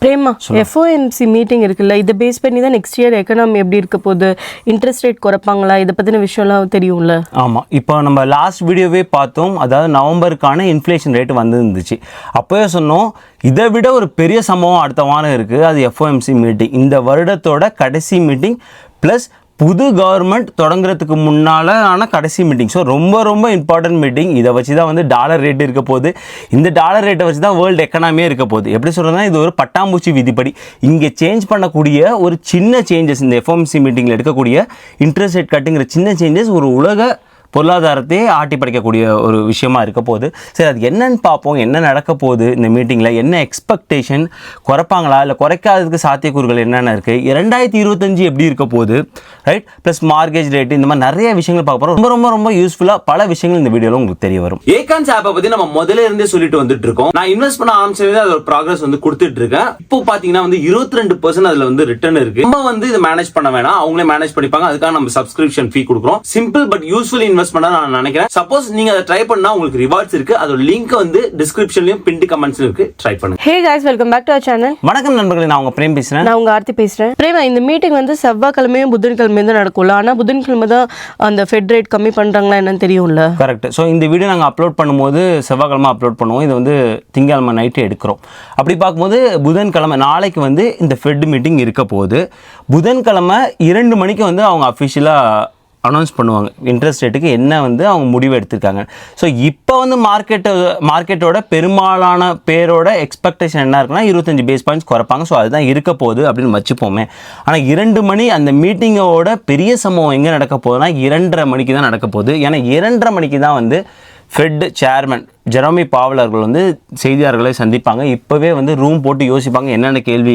Prema, FOMC meeting இருக்குல்ல, இதை base பண்ணி தான் நெக்ஸ்ட் இயர் எக்கனாமி எப்படி இருக்க போகுது, இன்ட்ரெஸ்ட் ரேட் குறைப்பாங்களா, இதை பற்றின விஷயம்லாம் தெரியும்ல. ஆமாம், இப்போ நம்ம லாஸ்ட் வீடியோவே பார்த்தோம். அதாவது நவம்பருக்கான இன்ஃப்ளேஷன் ரேட் வந்துருந்துச்சு. அப்போவே சொன்னோம், இதை விட ஒரு பெரிய சம்பவம் அடுத்த வாரம் இருக்குது. அது எஃப்ஓஎம்சி மீட்டிங், இந்த வருடத்தோட கடைசி மீட்டிங் ப்ளஸ் புது கவர்மெண்ட் தொடங்குறதுக்கு முன்னால் ஆனால் கடைசி மீட்டிங். ஸோ ரொம்ப ரொம்ப இம்பார்ட்டன்ட் மீட்டிங். இதை வச்சு தான் வந்து டாலர் ரேட் இருக்க போகுது. இந்த டாலர் ரேட்டை வச்சு தான் வேர்ல்டு எக்கனாமியே இருக்க போகுது. எப்படி சொல்கிறதுனா, இது ஒரு பட்டாம்பூச்சி விதிப்படி. இங்கே சேஞ்ச் பண்ணக்கூடிய ஒரு சின்ன சேஞ்சஸ், இந்த எஃப்ஓஎம்சி மீட்டிங்கில் எடுக்கக்கூடிய இன்ட்ரெஸ்ட் ரேட் கட்டுங்கிற சின்ன சேஞ்சஸ் ஒரு உலக பொருளாதாரத்தையே ஆட்டி படைக்கக்கூடிய ஒரு விஷயமா இருக்க போகுது. சரி, அது என்னன்னு பார்ப்போம். என்ன நடக்க போகுது இந்த மீட்டிங்கில், என்ன எக்ஸ்பெக்டேஷன், குறைப்பாங்களா இல்லை குறைக்காததுக்கு சாத்தியக்கூறுகள் என்னென்ன இருக்குது, 2025 எப்படி இருக்க போகுது, ரைட், ப்ளஸ் மார்கேஜ் ரேட்டு, இந்த மாதிரி நிறைய விஷயங்கள் பார்க்க போகிறோம். ரொம்ப ரொம்ப ரொம்ப யூஸ்ஃபுல்லாக பல விஷயங்கள் இந்த வீடியோவில் உங்களுக்கு தெரிய வரும். ஏகான்ஸ் ஆப்பை பற்றி நம்ம முதல்ல இருந்தே சொல்லிட்டு வந்துட்டு இருக்கோம். நான் இன்வெஸ்ட் பண்ண ஆரம்பிச்சது அதோட ப்ராக்ரஸ் வந்து கொடுத்துட்டு இருக்கேன். இப்போ பார்த்தீங்கன்னா வந்து 22% அதில் வந்து ரிட்டர்ன் இருக்கு. நம்ம வந்து இதை மேனேஜ் பண்ண வேணாம், அவங்களே மேனேஜ் பண்ணிப்பாங்க. அதுக்காக நம்ம சப்ஸ்கிரிப்ஷன் ஃபீ கொடுக்குறோம். சிம்பிள் பட் யூஸ்ஃபுல் இன்வெஸ்ட் பண்ண நான் நினைக்கிறேன். சப்போஸ் நீங்க அதை ட்ரை பண்ணா உங்களுக்கு ரிவார்ட்ஸ் இருக்கு. அதோட லிங்க் வந்து டிஸ்கிரிப்ஷன்லயும் பின்ட் கமெண்ட்ஸ்ல இருக்கு. ட்ரை பண்ணுங்க. Hey guys, welcome back to our channel. வணக்கம் நண்பர்களே, நான் உங்க பிரேம் பேசுறேன். நான் உங்க ஆர்த்தி பேசுறேன். பிரேமா, இந்த மீட்டிங் வந்து செவ்வாய்க்கிழமையும் புதன்கிழமையும் தான் நடக்கும்ல. ஆனா புதன்கிழமை தான் அந்த ஃபெட் ரேட் கம்மி பண்றாங்களா என்னன்னு தெரியும்ல. கரெக்ட். ஸோ இந்த வீடியோ நாங்கள் அப்லோட் பண்ணும்போது செவ்வாய்க்கிழமை அப்லோட் பண்ணுவோம். இது வந்து திங்கக்கிழமை நைட்டு எடுக்கிறோம். அப்படி பார்க்கும்போது புதன்கிழமை நாளைக்கு வந்து இந்த ஃபெட் மீட்டிங் இருக்க போகுது. புதன்கிழமை 2 மணிக்கு வந்து அவங்க அஃபிஷியலாக அனௌன்ஸ் பண்ணுவாங்க இன்ட்ரெஸ்ட் ரேட்டுக்கு என்ன வந்து அவங்க முடிவு எடுத்திருக்காங்க. ஸோ இப்போ வந்து மார்க்கெட்டோட பெரும்பாலான பேரோட எக்ஸ்பெக்டேஷன் என்ன இருக்குன்னா 25 பேஸ் பாயிண்ட்ஸ் குறைப்பாங்க. ஸோ அதுதான் இருக்க போகுது அப்படின்னு வச்சுப்போமே. ஆனால் 2 மணி அந்த மீட்டிங்கோட பெரிய சம்பவம் எங்கே நடக்க போகுதுன்னா 2:30 மணிக்கு தான் நடக்க போகுது. ஏன்னா 2:30 மணிக்கு தான் வந்து ஃபெட் சேர்மன் ஜெரோமி பாவல் அவர்கள் வந்து செய்தியாளர்களை சந்திப்பாங்க. இப்போவே வந்து ரூம் போட்டு யோசிப்பாங்க, என்னென்ன கேள்வி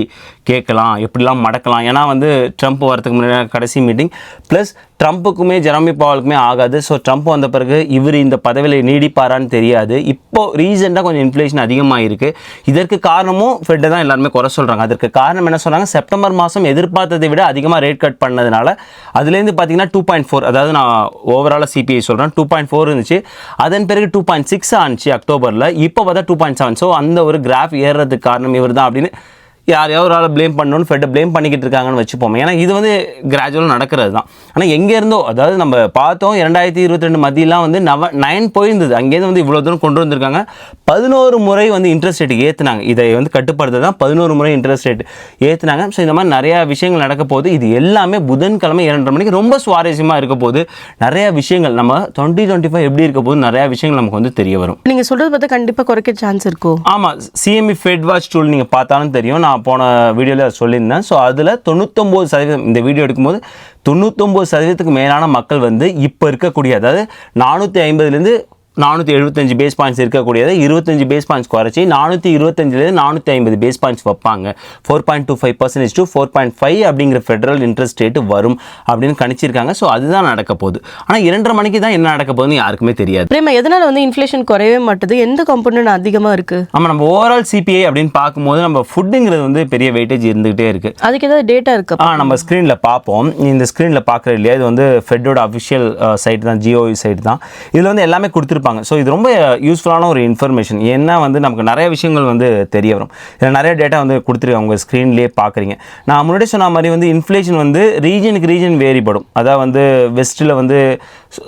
கேட்கலாம், எப்படிலாம் மடக்கலாம். ஏன்னா வந்து ட்ரம்ப் வரதுக்கு முன்னாடி கடைசி மீட்டிங், ப்ளஸ் ட்ரம்ப்புக்குமே ஜெரோமி பாவலுக்குமே ஆகாது. ஸோ ட்ரம்ப் வந்த பிறகு இவர் இந்த பதவியில் நீடிப்பாரான்னு தெரியாது. இப்போது ரீசெண்டாக கொஞ்சம் இன்ஃப்ளேஷன் அதிகமாக இருக்குது. இதற்கு காரணமும் ஃபெட்டை தான் எல்லாருமே குறை சொல்கிறாங்க. அதற்கு காரணம் என்ன சொல்கிறாங்க, செப்டம்பர் மாதம் எதிர்பார்த்ததை விட அதிகமாக ரேட் கட் பண்ணதுனால அதுலேருந்து பார்த்தீங்கன்னா 2.4, அதாவது நான் ஓவராலாக சிபிஐ சொல்கிறேன், 2.4 இருந்துச்சு. அதன் பிறகு 2.6 ஆனிச்சு அக்டோபரில். இப்போ பார்த்தா 2.7. ஸோ அந்த ஒரு கிராஃப் ஏறுறதுக்கு காரணம் இவர் தான் அப்படின்னு யாரையோ ஒரு ஆள் ப்ளேம் பண்ணணும்னு ஃபெட்டை ப்ளேம் பண்ணிக்கிட்டு இருக்காங்கன்னு வச்சுப்போமே. ஏன்னா இது வந்து கிராஜுவலாக நடக்கிறது தான். ஆனால் எங்கேருந்தோ, அதாவது நம்ம பார்த்தோம் 2022 மத்தியெலாம் வந்து 9 போயிருந்தது. அங்கேருந்து வந்து இவ்வளோ தூரம் கொண்டு வந்திருக்காங்க. 11 முறை வந்து இன்ட்ரெஸ்ட் ரேட் ஏற்றுனாங்க. இதை வந்து கட்டுப்படுத்த தான் 11 முறை இன்ட்ரெஸ்ட் ரேட் ஏற்றுனாங்க. ஸோ இந்த மாதிரி நிறையா விஷயங்கள் நடக்க போகுது. இது எல்லாமே புதன்கிழமை 2:30 மணிக்கு ரொம்ப சுவாரஸ்யமாக இருக்க போகுது. நிறையா விஷயங்கள் நம்ம 2025 எப்படி இருக்க போகுது, நிறையா விஷயங்கள் நமக்கு வந்து தெரிய வரும். நீங்கள் சொல்கிறது பார்த்தா கண்டிப்பாக குறைக்க சான்ஸ் இருக்கும். ஆமாம், சிஎம்இ ஃபெட் வாட்ச் டூல் நீங்கள் பார்த்தாலும் தெரியும். நான் போன வீடியோவில் சொல்லியிருந்தேன். ஸோ அதில் 99%, இந்த வீடியோ எடுக்கும்போது 99% மேலான மக்கள் வந்து இப்போ இருக்கக்கூடிய, அதாவது 450லேருந்து 475 பேஸ் பாயிண்ட்ஸ் இருக்கக்கூடியது 25 பேஸ் பாயிண்ட்ஸ் குறைச்சி 425லேருந்து 450 பேஸ் பாயிண்ட்ஸ் வைப்பாங்க. 4.25% to 4.5 அப்படிங்கிற ஃபெடரல் இன்ட்ரெஸ்ட் ரேட்டு வரும் அப்படின்னு கணிச்சிருக்காங்க. ஸோ அதுதான் நடக்க போகுது. ஆனால் 2:30 மணிக்கு தான் என்ன நடக்க போகுதுன்னு யாருக்குமே தெரியாது. பிரேமா, எதனால் வந்து இன்ஃப்ளேஷன் குறையவே மாட்டுது? எந்த காம்பனன்ட் அதிகமாக இருக்குது? ஆமாம், நம்ம ஓவரால் சிபிஐ அப்படின்னு பார்க்கும்போது நம்ம ஃபுட்டுங்கிறது வந்து பெரிய வெயிட்டேஜ் இருந்துகிட்டே இருக்குது. அதுக்கு ஏதாவது டேட்டா இருக்குது? நம்ம ஸ்க்ரீனில் பார்ப்போம். இந்த ஸ்க்ரீனில் பார்க்குறது இல்லையா, இது வந்து ஃபெட்டோட அஃபிஷியல் சைட் தான், ஜிஓஇ சைட் தான். இதில் வந்து எல்லாமே கொடுத்துருப்பாங்க. ஸோ இது ரொம்ப யூஸ்ஃபுல்லான ஒரு இன்ஃபர்மேஷன். ஏன்னா வந்து நமக்கு நிறைய விஷயங்கள் வந்து தெரிய வரும். இதில் நிறைய டேட்டா வந்து கொடுத்துருக்காங்க, உங்கள் ஸ்க்ரீன்லேயே பார்க்குறீங்க. நான் முன்னாடி சொன்ன மாதிரி வந்து இன்ஃப்ளேஷன் வந்து ரீஜனுக்கு ரீஜன் வேரிப்படும். அதாவது வந்து வெஸ்ட்டில் வந்து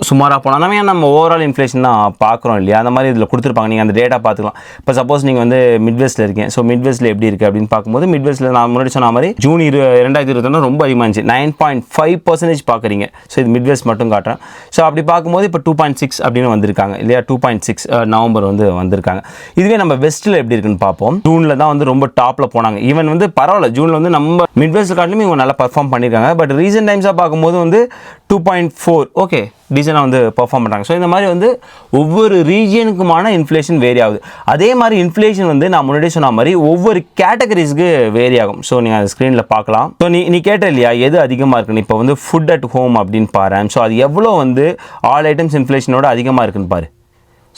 சுமாராக போனால் நம்ம ஓவரால் இன்ஃப்ளேஷன் தான் பார்க்குறோம் இல்லையா, அந்த மாதிரி இதில் கொடுத்துருப்பாங்க. நீங்கள் அந்த டேட்டா பார்த்துக்கலாம். இப்போ சப்போஸ் நீங்கள் வந்து மிட்வெஸ்ட்டில் இருக்கீங்க. ஸோ மிட்வெஸ்ட்டில் எப்படி இருக்குது அப்படின்னு பார்க்கும்போது, மிட்வெஸ்ட்டில் நான் முன்னாடி சொன்ன மாதிரி ஜூன் 2021 ரொம்ப அதிகமாக இருந்துச்சு. 9.5% பார்க்குறீங்க. ஸோ இது மிட்வெஸ்ட் மட்டும் காட்டுறேன். ஸோ அப்படி பார்க்கும்போது இப்போ 2.6 அப்படின்னு வந்திருக்காங்க இல்லையா, 2.6 நவம்பர் வந்து வந்திருக்காங்க. இதுவே நம்ம வெஸ்ட்டில் எப்படி இருக்குன்னு பார்ப்போம். ஜூனில் தான் வந்து ரொம்ப டாப்பில் போனாங்க. ஈவன் வந்து பரவாயில்ல, ஜூனில் வந்து நம்ம மிட்வெஸ்ட் காட்டிலுமே இவங்க நல்லா பர்ஃபார்ம் பண்ணியிருக்காங்க. பட் ரீசெண்ட் டைம்ஸாக பார்க்கும்போது வந்து 2.4 ஓகே டீசெண்டாக வந்து பர்ஃபார்ம் பண்ணுறாங்க. ஸோ இந்த மாதிரி வந்து ஒவ்வொரு ரீஜியனுக்குமான இன்ஃப்ளேஷன் வேரி ஆகுது. அதே மாதிரி இன்ஃப்ளேஷன் வந்து நான் முன்னாடி சொன்ன மாதிரி ஒவ்வொரு கேட்டகரிஸ்க்கு வேரி ஆகும். ஸோ நீங்கள் அந்த ஸ்க்ரீனில் பார்க்கலாம். ஸோ நீ கேட்ட இல்லையா எது அதிகமாக இருக்குன்னு. இப்போ வந்து ஃபுட் அட் ஹோம் அப்படின்னு பாரு. ஸோ அது எவ்வளோ வந்து ஆல் ஐட்டம்ஸ் இன்ஃப்ளேஷனோட அதிகமாக இருக்குன்னு பாரு.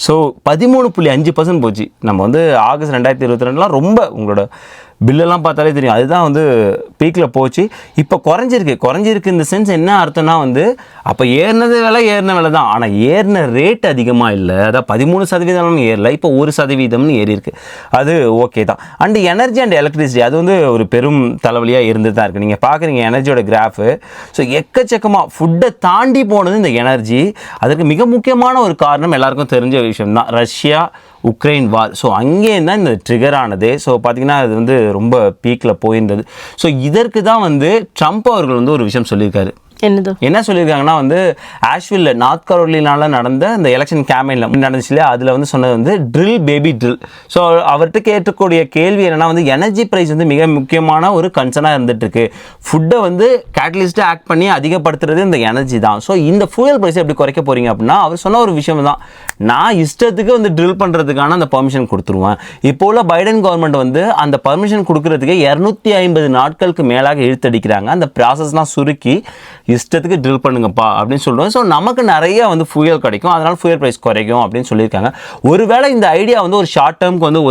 ஸோ 13.5% போச்சு. நம்ம வந்து ஆகஸ்ட் 2022 ரொம்ப உங்களோட பில்லெல்லாம் பார்த்தாலே தெரியும். அதுதான் வந்து பீக்கில் போச்சு. இப்போ குறைஞ்சிருக்கு இந்த சென்ஸ் என்ன அர்த்தம்னா வந்து அப்போ ஏறின விலை தான். ஆனால் ஏறின ரேட் அதிகமாக இல்லை. அதான் 13% ஏறல, இப்போ 1% ஏறி இருக்கு. அது ஓகே தான். அண்ட் எனர்ஜி அண்ட் எலக்ட்ரிசிட்டி அது வந்து ஒரு பெரும் தலைவலியாக இருந்து தான் இருக்குது. நீங்கள் பார்க்குறீங்க எனர்ஜியோட கிராஃபு. ஸோ எக்கச்சக்கமாக ஃபுட்டை தாண்டி போனது இந்த எனர்ஜி. அதற்கு மிக முக்கியமான ஒரு காரணம் எல்லாருக்கும் தெரிஞ்ச விஷயம் தான், ரஷ்யா உக்ரைன் வார். ஸோ அங்கே தான் இந்த ட்ரிகர் ஆனது. ஸோ பார்த்திங்கன்னா அது வந்து ரொம்ப பீக்கில் போயிருந்தது. ஸோ இதற்கு தான் வந்து ட்ரம்ப் அவர்கள் வந்து ஒரு விஷயம் சொல்லியிருக்காரு. என்ன சொல்லியிருக்காங்கன்னா வந்து ஆஷ்வில்ல நார்த் கரோலினாவில் நடந்த இந்த எலெக்ஷன் கேம்பெயினில் நடந்துச்சு இல்லையா, அதில் வந்து சொன்னது வந்து ட்ரில் பேபி ட்ரில். ஸோ அவர்கிட்ட கேட்கக்கூடிய கேள்வி என்னென்னா வந்து எனர்ஜி ப்ரைஸ் வந்து மிக முக்கியமான ஒரு கன்சர்னாக இருந்துகிட்ருக்கு. ஃபுட்டை வந்து கேட்டலிஸ்ட்டாக ஆக்ட் பண்ணி அதிகப்படுத்துறது இந்த எனர்ஜி தான். ஸோ இந்த ஃபியூயல் ப்ரைஸை எப்படி குறைக்க போகிறீங்க அப்படின்னா அவர் சொன்ன ஒரு விஷயம் தான், நான் இஷ்டத்துக்கு வந்து ட்ரில் பண்ணுறதுக்கான அந்த பர்மிஷன் கொடுத்துருவேன். இப்போ உள்ள பைடன் கவர்மெண்ட் வந்து அந்த பர்மிஷன் கொடுக்கறதுக்கு 250 நாட்களுக்கு மேலாக இழுத்தடிக்கிறாங்க. அந்த ப்ராசஸ்லாம் சுருக்கி இஷ்டத்துக்கு ட்ரில் பண்ணுங்கப்பா அப்படின்னு சொல்லுவோம். ஸோ நமக்கு நிறைய வந்து ஃபியூயல் கிடைக்கும், அதனால் ஃபியூயல் ப்ரைஸ் குறைக்கும் அப்படின்னு சொல்லியிருக்காங்க. ஒருவேளை இந்த ஐடியா வந்து ஒரு ஷார்ட் டேர்முக்கு வந்து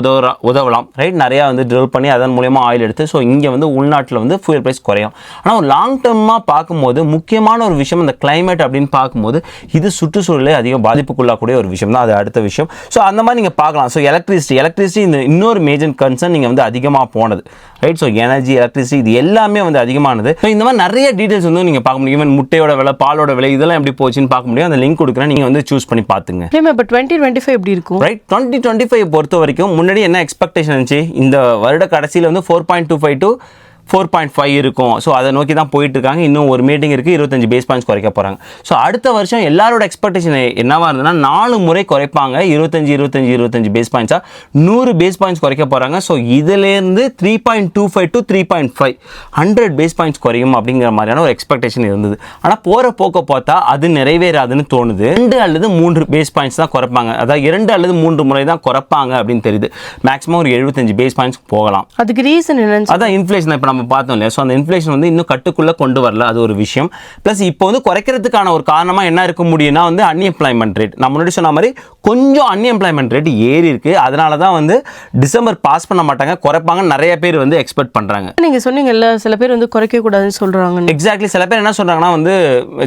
உதவலாம், ரைட்? நிறையா வந்து ட்ரில் பண்ணி அதன் மூலயமா ஆயில் எடுத்து ஸோ இங்கே வந்து உள்நாட்டில் வந்து ஃபியூயல் ப்ரைஸ் குறையும். ஆனால் ஒரு லாங் டேர்மாக பார்க்கும்போது முக்கியமான ஒரு விஷயம் இந்த கிளைமேட் அப்படின்னு பார்க்கும்போது இது சுற்றுச்சூழலை அதிகம் பாதிப்புக்குள்ளாக்கூடிய ஒரு விஷயம் தான். அது அடுத்த விஷயம். ஸோ அந்த மாதிரி நீங்கள் பார்க்கலாம். ஸோ எலக்ட்ரிசிட்டி இந்த இன்னொரு மேஜர் கன்சர்ன் நீங்கள் வந்து அதிகமாக போனது, ரைட்? ஸோ எனர்ஜி, எலக்ட்ரிசிட்டி இது எல்லாமே வந்து அதிகமானது. ஸோ இந்த மாதிரி நிறைய டீட்டெயில்ஸ் வந்து நீங்கள் பார்க்க முடியும். ஈவன் முட்டையோட விலை, பாலோட விலை இதெல்லாம் எப்படி போச்சுன்னு பார்க்க முடியும். அந்த லிங்க் கொடுக்குறேன், நீங்கள் வந்து சூஸ் பண்ணி பார்த்துங்க. இப்போ 2025 எப்படி இருக்கும்? ரைட், 2025 பொறுத்த வரைக்கும் முன்னாடி என்ன எக்ஸ்பெக்டேஷன் இருந்துச்சு, இந்த வருட கடைசியில் வந்து 4.25 to 4.5 இருக்கும். ஸோ அதை நோக்கி தான் போயிட்டு இருக்காங்க. இன்னும் ஒரு மீட்டிங் இருக்குது, 25 பேஸ் பாயிண்ட்ஸ் குறைக்க போகிறாங்க. ஸோ அடுத்த வருஷம் எல்லாரோட எக்ஸ்பெக்டேஷன் என்னவாக இருந்ததுன்னா 4 முறை குறைப்பாங்க, 25 பேஸ் பாயிண்ட்ஸாக 100 பேஸ் பாயிண்ட்ஸ் குறைக்க போகிறாங்க. ஸோ இதுலேருந்து 3.25 to 3.5 100 பேஸ் பாயிண்ட்ஸ் குறையும் அப்படிங்கிற மாதிரியான ஒரு எக்ஸ்பெக்டேஷன் இருந்தது. ஆனால் போகிற போக்க பார்த்தா அது நிறைவேறாதுன்னு தோணுது. 2 அல்லது 3 பேஸ் பாயிண்ட்ஸ் தான் குறைப்பாங்க, அதாவது 2 அல்லது 3 முறை தான் குறைப்பாங்க அப்படின்னு தெரியுது. மேக்ஸிமம் ஒரு 75 பேஸ் பாயிண்ட்ஸ் போகலாம். அதுக்கு ரீசன் என்னன்னு அதான் இன்ஃப்ளேஷன் இப்போ நம்ம பார்த்தோம் இல்லையா. ஸோ அந்த இன்ஃப்ளேஷன் வந்து இன்னும் கட்டுக்குள்ளே கொண்டு வரல, அது ஒரு விஷயம். ப்ளஸ் இப்போ வந்து குறைக்கிறதுக்கான ஒரு காரணமாக என்ன இருக்க முடியும்னா வந்து அன்எம்ப்ளாய்மெண்ட் ரேட். நான் முன்னாடி சொன்ன மாதிரி கொஞ்சம் அன்எம்ப்ளாய்மெண்ட் ரேட் ஏறி இருக்கு. அதனால தான் வந்து டிசம்பர் பாஸ் பண்ண மாட்டாங்க, குறைப்பாங்க நிறைய பேர் வந்து எக்ஸ்பெக்ட் பண்ணுறாங்க. நீங்கள் சொன்னீங்கல்ல சில பேர் வந்து குறைக்க கூடாதுன்னு சொல்கிறாங்க. எக்ஸாக்ட்லி. சில பேர் என்ன சொல்கிறாங்கன்னா வந்து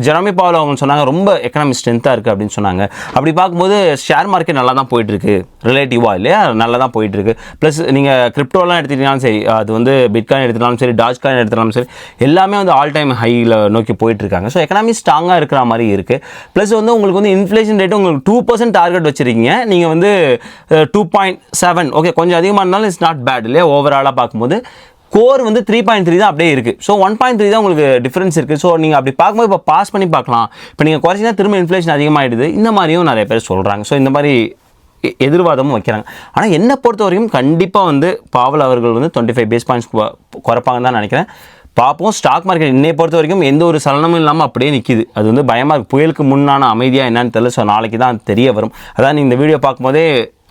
ஜெரமி பவல் அவங்க சொன்னாங்க ரொம்ப எக்கனாமிக் ஸ்ட்ரென்த்தாக இருக்குது அப்படின்னு சொன்னாங்க. அப்படி பார்க்கும்போது ஷேர் மார்க்கெட் நல்லா தான் போயிட்டு இருக்கு ரிலேட்டிவாக இல்லையா, நல்லா தான் போயிட்டு இருக்கு. ப்ளஸ் நீங்கள் கிரிப்டோலாம் எடுத்துக்கிட்டாலும் சரி, அது வந்து பிட்காயின் எடுத்துட்டாலும் சரி, டாஜ் காயின் எடுத்துட்டாலும் சரி, எல்லாமே வந்து ஆல் டைம் ஹையில் நோக்கி போயிட்டு இருக்காங்க. ஸோ எக்கனாமி ஸ்ட்ராங்காக இருக்கிற மாதிரி இருக்குது. ப்ளஸ் வந்து உங்களுக்கு வந்து இன்ஃப்ளேஷன் ரேட்டு உங்களுக்கு 2% டார்கெட் வச்சுருக்கீங்க, நீங்கள் வந்து 2.7 ஓகே, கொஞ்சம் அதிகமாக இருந்தாலும் இட்ஸ் நாட் பேட் இல்லையா. ஓவராலாக பார்க்கும்போது கோர் வந்து 3.3 தான் அப்படியே இருக்குது. ஸோ 1.3 தான் உங்களுக்கு டிஃப்ரென்ஸ் இருக்குது. ஸோ நீங்கள் அப்படி பார்க்கும்போது இப்போ பாஸ் பண்ணி பார்க்கலாம். இப்போ நீங்கள் குறைச்சினா திரும்ப இன்ஃப்ளேஷன் அதிகமாகிடுது, இந்த மாதிரியும் நிறைய பேர் சொல்கிறாங்க. ஸோ இந்த மாதிரி எதிர்வாதமும் வைக்கிறாங்க. ஆனால் என்னை பொறுத்த வரைக்கும் கண்டிப்பாக வந்து பாவல் அவர்கள் வந்து 25 பேஸ் பாயிண்ட்ஸ் குறைப்பாங்கன்னு தான் நினைக்கிறேன். பார்ப்போம். ஸ்டாக் மார்க்கெட் என்னை பொறுத்த வரைக்கும் எந்த ஒரு சலனமும் இல்லாமல் அப்படியே நிற்கிது. அது வந்து பயமாக இருக்குது. புயலுக்கு முன்னான அமைதியாக என்னன்னு தெரியல. ஸோ நாளைக்கு தான் தெரிய வரும். அதான் நீங்கள் இந்த வீடியோ பார்க்கும்போதே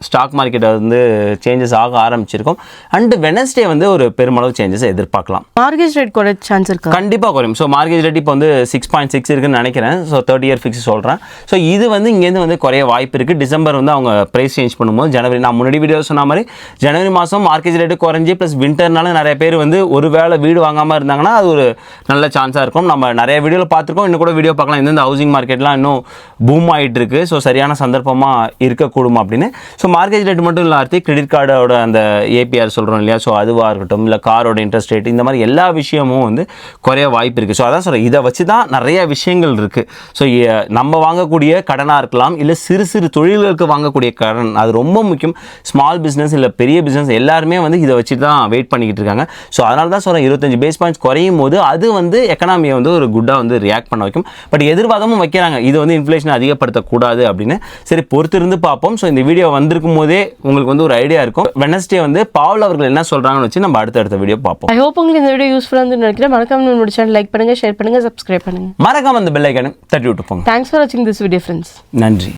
ஸ்டாக் மார்க்கெட்டை வந்து சேஞ்சஸ் ஆக ஆரம்பிச்சிருக்கும். அண்ட் வெனஸ்டே வந்து ஒரு பெருமளவு சேஞ்சஸ் எதிர்பார்க்கலாம். மார்கேஜ் ரேட் குறைய சான்ஸ் இருக்கு, கண்டிப்பாக குறையும். ஸோ மார்கேஜ் ரேட் இப்போ வந்து 6.6 இருக்குன்னு நினைக்கிறேன். ஸோ 30 இயர் ஃபிக்ஸ் சொல்கிறேன். ஸோ இது வந்து இங்கேருந்து வந்து குறைய வாய்ப்பு இருக்குது. டிசம்பர் வந்து அவங்க ப்ரைஸ் சேஞ்ச் பண்ணும்போது ஜனவரி, நான் முன்னாடி வீடியோ சொன்ன மாதிரி ஜனவரி மாதம் மார்கேஜ் ரேட்டு குறைஞ்சி ப்ளஸ் வின்டர்னால நிறைய பேர் வந்து ஒரு வேளை வீடு வாங்காமல் இருந்தாங்கன்னா அது ஒரு நல்ல சான்ஸாக இருக்கும். நம்ம நிறைய வீடியோவில் பார்த்துருக்கோம், இன்னும் கூட வீடியோ பார்க்கலாம். இந்த ஹவுசிங் மார்க்கெட்லாம் இன்னும் பூம் ஆகிட்டு இருக்குது. ஸோ சரியான சந்தர்ப்பமாக இருக்கக்கூடும் அப்படின்னு. ஸோ மார்கேஜ் ரேட் மட்டும் இல்லாத கிரெடிட் கார்டோட அந்த ஏபிஆர் சொல்கிறோம் இல்லையா, ஸோ அதுவாக இருக்கட்டும், இல்லை காரோட இன்ட்ரெஸ்ட் ரேட், இந்த மாதிரி எல்லா விஷயமும் வந்து குறைய வாய்ப்பு இருக்குது. ஸோ அதான் சொல்கிறேன், இதை வச்சு தான் நிறைய விஷயங்கள் இருக்குது. ஸோ நம்ம வாங்கக்கூடிய கடனாக இருக்கலாம், இல்லை சிறு சிறு தொழில்களுக்கு வாங்கக்கூடிய கடன், அது ரொம்ப முக்கியம். ஸ்மால் பிஸ்னஸ் இல்லை பெரிய பிஸ்னஸ் எல்லாருமே வந்து இதை வச்சு தான் வெயிட் பண்ணிக்கிட்டு இருக்காங்க. ஸோ அதனால தான் சொல்கிறேன், 25 பேஸ் பாயிண்ட்ஸ் குறையும் போது அது வந்து எக்கனாமியை வந்து ஒரு குட்டாக வந்து ரியாக்ட் பண்ண வைக்கும். பட் எதிர்வாதமும் வைக்கிறாங்க, இது வந்து இன்ஃப்ளேஷனை அதிகப்படுத்தக்கூடாது அப்படின்னு. சரி, பொறுத்திருந்து பார்ப்போம். ஸோ இந்த வீடியோ வந்திருக்கும் போதே உங்களுக்கு வந்து ஒரு ஐடியா இருக்கும். வெனஸ்டே வந்து பாவல் அவர்கள் என்ன சொல்றாங்கன்னு வச்சு நம்ம அடுத்த வீடியோ பார்ப்போம். ஐ ஹோப் உங்களுக்கு இந்த வீடியோ யூஸ்ஃபுல்லா இருந்து நினைக்கிறேன். மறக்காம நம்மளோட சேனல் லைக் பண்ணுங்க, ஷேர் பண்ணுங்க, சப்ஸ்கிரைப் பண்ணுங்க. மறக்காம அந்த பெல் ஐகானை தட்டி விட்டு போங்க. தேங்க்ஸ் ஃபார் வாட்சிங் திஸ் வீடியோ ஃப்ரெண்ட்ஸ். நன்றி.